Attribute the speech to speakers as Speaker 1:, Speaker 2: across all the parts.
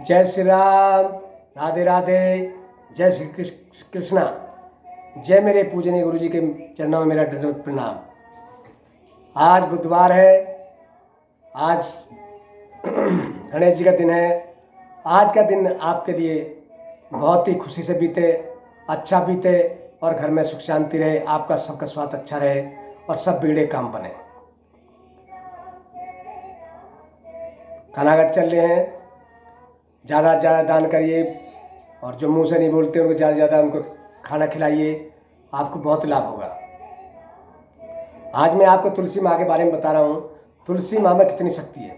Speaker 1: जय श्री राम, राधे राधे, जय श्री कृष्णा। जय मेरे पूजनीय गुरु जी के चरणों में मेरा दंडवत प्रणाम। आज बुधवार है, आज गणेश जी का दिन है। आज का दिन आपके लिए बहुत ही खुशी से बीते, अच्छा बीते और घर में सुख शांति रहे, आपका सबका स्वास्थ्य अच्छा रहे और सब बिगड़े काम बने। खानागत चल रहे हैं, ज़्यादा ज़्यादा दान करिए और जो मुंह से नहीं बोलते उनको ज़्यादा ज़्यादा उनको खाना खिलाइए, आपको बहुत लाभ होगा। आज मैं आपको तुलसी माँ के बारे में बता रहा हूँ। तुलसी माँ में कितनी शक्ति है,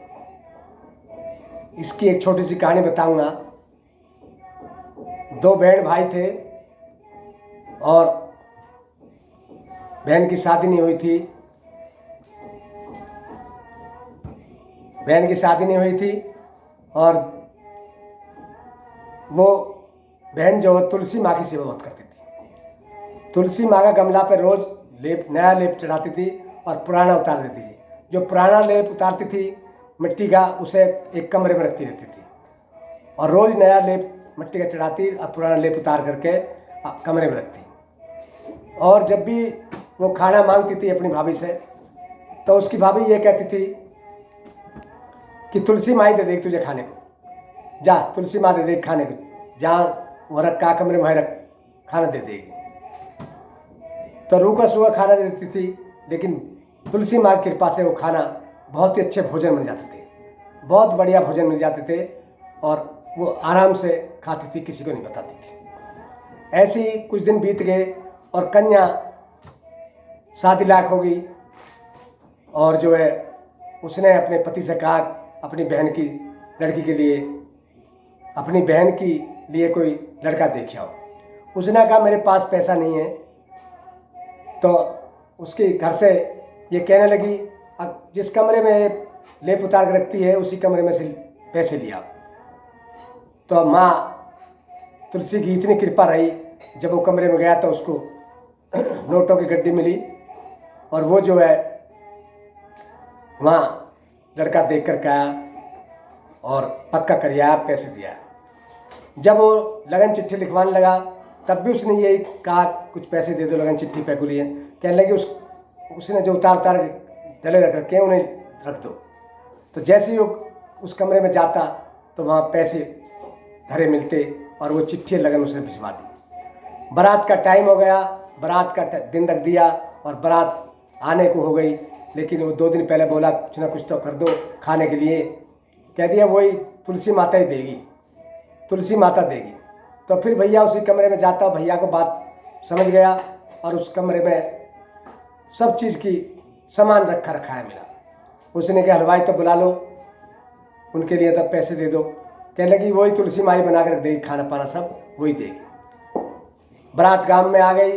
Speaker 1: इसकी एक छोटी सी कहानी बताऊंगा। दो बहन भाई थे और बहन की शादी नहीं हुई थी। और वो बहन जो तुलसी माँ की सेवा बहुत करती थी। तुलसी माँ का गमला पर रोज नया लेप चढ़ाती थी और पुराना उतार देती थी। जो पुराना लेप उतारती थी मिट्टी का, उसे एक कमरे में रखती रहती थी और रोज नया लेप मिट्टी का चढ़ाती और पुराना लेप उतार करके कमरे में रखती। और जब भी वो खाना मांगती थी अपनी भाभी से, तो उसकी भाभी ये कहती थी कि तुलसी माँ ही दे देगी तुझे खाने को, जा तुलसी माँ दे देगी खाने को, जहाँ वो रखा कमरे में रख खाना दे देगी। तो रूखा सूखा खाना दे देती थी, लेकिन तुलसी माँ की कृपा से वो खाना बहुत ही अच्छे भोजन मिल जाते थे, बहुत बढ़िया भोजन मिल जाते थे और वो आराम से खाती थी, किसी को नहीं बताती थी। ऐसे ही कुछ दिन बीत गए और कन्या शादी लायक हो गई और जो है उसने अपने पति से कहा अपनी बहन की लड़की के लिए, अपनी बहन की लिए कोई लड़का देखे आओ। उसने कहा मेरे पास पैसा नहीं है। तो उसके घर से ये कहने लगी अब जिस कमरे में लेप उतार के रखती है उसी कमरे में से पैसे लिया। तो माँ तुलसी की इतनी कृपा रही, जब वो कमरे में गया तो उसको नोटों की गड्डी मिली और वो जो है वहाँ लड़का देख कर आया और पक्का कर आया, पैसे दिया। जब वो लगन चिट्ठी लिखवाने लगा तब भी उसने यही कहा कुछ पैसे दे दो लगन चिट्ठी पे को लिए। कहने लगी उसने जो उतार डले रख रखे उन्हें रख दो। तो जैसे ही वो उस कमरे में जाता तो वहाँ पैसे धरे मिलते और वो चिट्ठी लगन उसने भिजवा दी। बारात का टाइम हो गया, बारात का दिन रख दिया और बारात आने को हो गई, लेकिन वो 2 दिन पहले बोला कुछ ना कुछ तो कर दो खाने के लिए। कह दिया वही तुलसी माता ही देगी, तुलसी माता देगी। तो फिर भैया उसी कमरे में जाता, भैया को बात समझ गया और उस कमरे में सब चीज़ की सामान रखा है मिला। उसने कहा हलवाई तो बुला लो, उनके लिए तब पैसे दे दो। कहने लगी वही तुलसी माई बना कर रख देगी, खाना पाना सब वही देगी। बारात गांव में आ गई।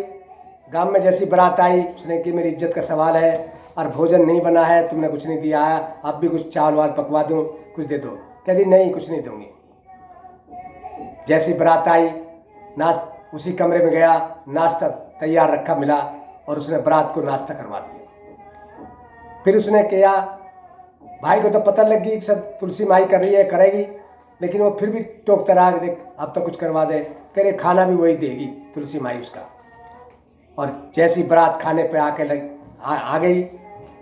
Speaker 1: गांव में जैसी बारात आई उसने कि मेरी इज्जत का सवाल है और भोजन नहीं बना है, तुमने कुछ नहीं दिया है, अब भी कुछ चावल वाल पकवा दूँ, कुछ दे दो। कहती नहीं कुछ नहीं दूँगी। जैसी बारात आई उसी कमरे में गया, नाश्ता तैयार रखा मिला और उसने बारात को नाश्ता करवा दिया। फिर उसने किया, भाई को तो पता लग गई सब तुलसी माई कर रही है, करेगी, लेकिन वो फिर भी टोकता रहा देख अब तो कुछ करवा दे। कह रहे खाना भी वही देगी तुलसी माई उसका। और जैसी बारात खाने पे आ गई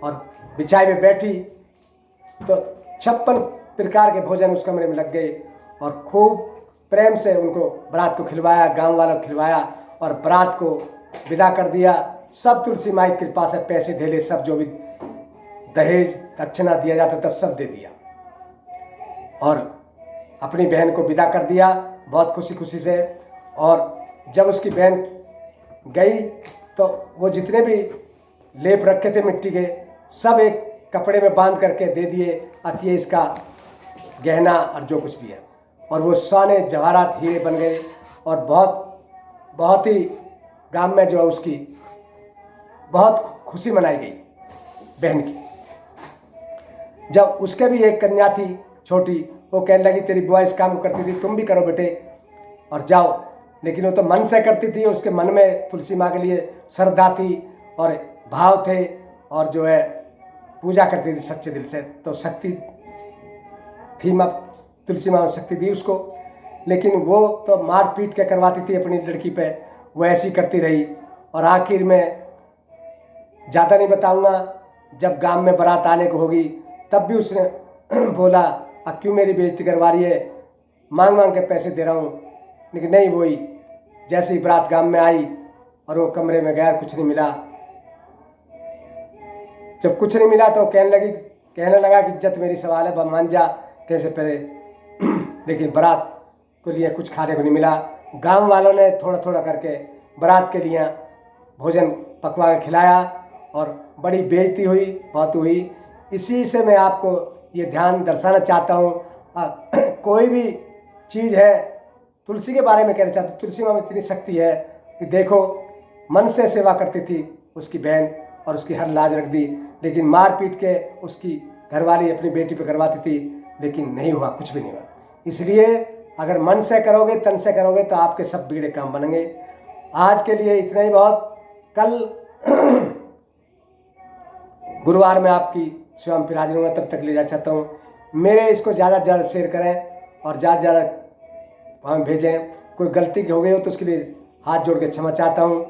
Speaker 1: और बिछाई में बैठी तो 56 प्रकार के भोजन उस कमरे में लग गए और खूब प्रेम से उनको बारात को खिलवाया, गांव वालों को खिलवाया और बारात को विदा कर दिया। सब तुलसी माई की कृपा से पैसे धेले सब जो भी दहेज दक्षिणा दिया जाता था सब दे दिया और अपनी बहन को विदा कर दिया बहुत खुशी खुशी से। और जब उसकी बहन गई तो वो जितने भी लेप रखे थे मिट्टी के सब एक कपड़े में बांध करके दे दिए कि ये इसका गहना और जो कुछ भी है। और वो सोने जवाहरात हीरे बन गए और बहुत ही गांव में जो है उसकी बहुत खुशी मनाई गई बहन की। जब उसके भी एक कन्या थी छोटी, वो कहने लगी तेरी बुआ इस काम को करती थी, तुम भी करो बेटे और जाओ। लेकिन वो तो मन से करती थी, उसके मन में तुलसी माँ के लिए श्रद्धा थी और भाव थे और जो है पूजा करती थी सच्चे दिल से, तो शक्ति थी माँ तुलसी माँ शक्ति दी उसको, लेकिन वो तो मार पीट के करवाती थी अपनी लड़की पे, वो ऐसी करती रही। और आखिर में ज़्यादा नहीं बताऊंगा, जब गांव में बारात आने को होगी तब भी उसने बोला अब क्यों मेरी बेइज्जती करवा रही है, मांग मांग के पैसे दे रहा हूँ। लेकिन नहीं, वही जैसे ही बारात गांव में आई और वो कमरे में गया, कुछ नहीं मिला। जब कुछ नहीं मिला तो कहने लगा कि इज्जत मेरी सवाल है, मान जा कैसे पहले। लेकिन बारात को लिए कुछ खाने को नहीं मिला। गांव वालों ने थोड़ा थोड़ा करके बारात के लिए भोजन पकवा के खिलाया और बड़ी बेइज्जती हुई, बहुत हुई। इसी से मैं आपको ये ध्यान दर्शाना चाहता हूँ। कोई भी चीज़ है, तुलसी के बारे में कहना चाहता हूँ, तुलसी माँ में इतनी शक्ति है कि देखो, मन से सेवा करती थी उसकी बहन और उसकी हर लाज रख दी, लेकिन मार पीट के उसकी घरवाली अपनी बेटी पे करवाती थी, लेकिन नहीं हुआ, कुछ भी नहीं हुआ। इसलिए अगर मन से करोगे, तन से करोगे तो आपके सब बिगड़े काम बनेंगे। आज के लिए इतना ही बहुत। कल गुरुवार में आपकी सेवा में फिर हाजिर होगा, तब तक ले जा चाहता हूँ। मेरे इसको ज़्यादा से ज़्यादा शेयर करें और ज़्यादा से ज़्यादा हमें भेजें। कोई गलती हो गई हो तो उसके लिए हाथ जोड़ के क्षमा चाहता हूँ,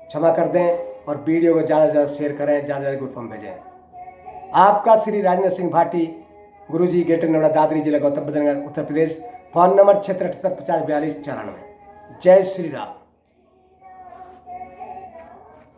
Speaker 1: क्षमा कर दें। और वीडियो को ज़्यादा से ज़्यादा शेयर करें, ज़्यादा से ज़्यादा ग्रुप में भेजें। आपका श्री राजेंद्र सिंह भाटी, गुरुजी, गेटर नोएडा, दादरी जिला, गौतम बुद्ध नगर, उत्तर प्रदेश। Phone number 7678504294। जय श्री राम।